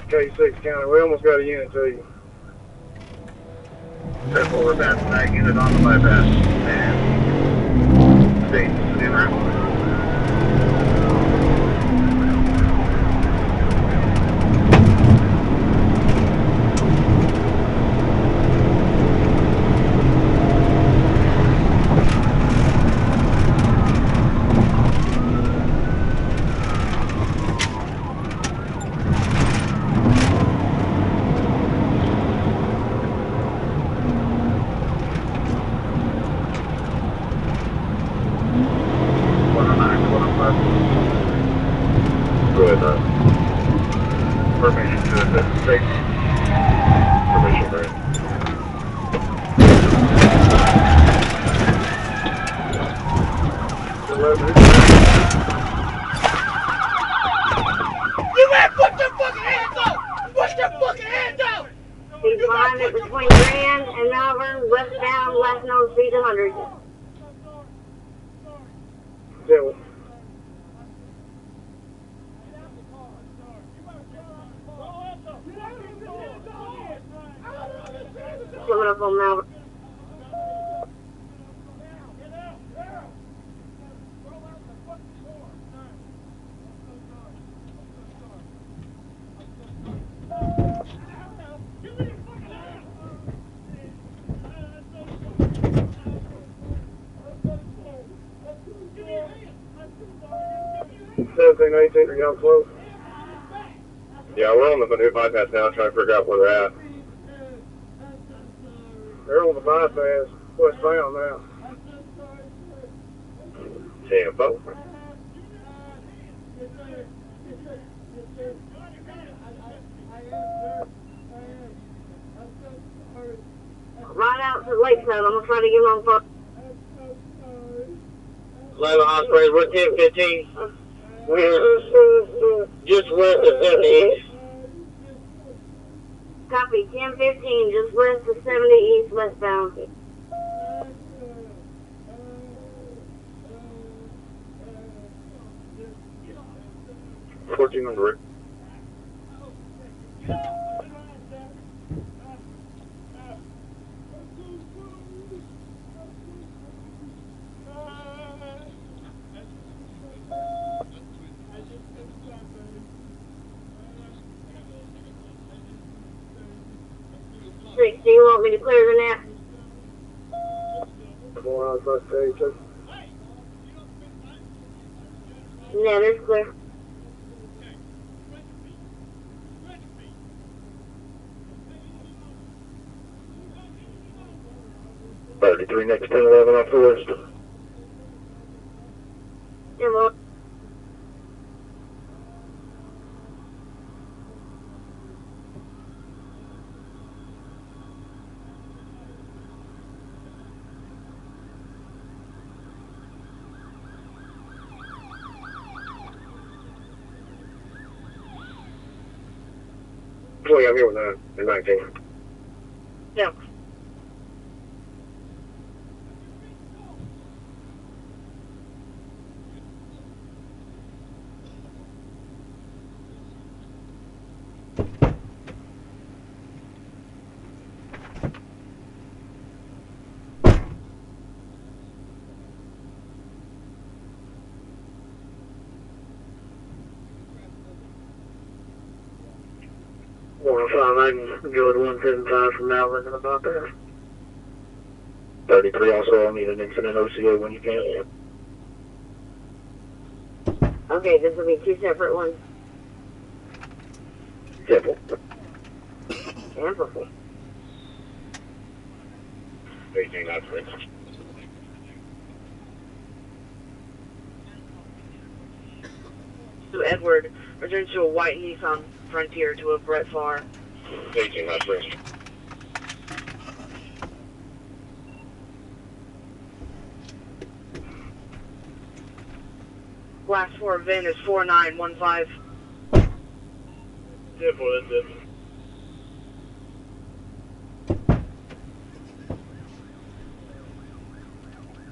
K6 County. We almost got a unit to you. That's what we're passing that unit on the bypass. And states in route. Permission to the state. Permission grant. You man, put your fucking hands up! Put your fucking hands up! He's behind it between Grand and Malvern, westbound, last known speed 100. Yeah. Coming up on Malvern. Seventeen, 18, are y'all close? Yeah, we're on the new bypass now, trying to figure out where they're at. They're on the bypass, westbound now. Tampa. Right out to Lakeside. I'm going to try to get him on phone. 11 Ospreys, we're 1015. We're just west of 70 East. Copy, 1015, just west of 70 East, westbound. $14 number. Do you want me to clear the net? Going on first page, too. Net is clear. $33 next 1011 off the list. Yeah, well. I'm here with 9 and 19. Yeah. I can go to 175 from now looking about that. 33 also, I'll need an incident OCA when you can. Okay, this will be two separate ones. Simple. Amplify. 18 not 3. So Edward, return to a white Nissan Frontier to a Brett Farr. 18 not 3. Last four VIN is 4915. Yeah, boy, that's it.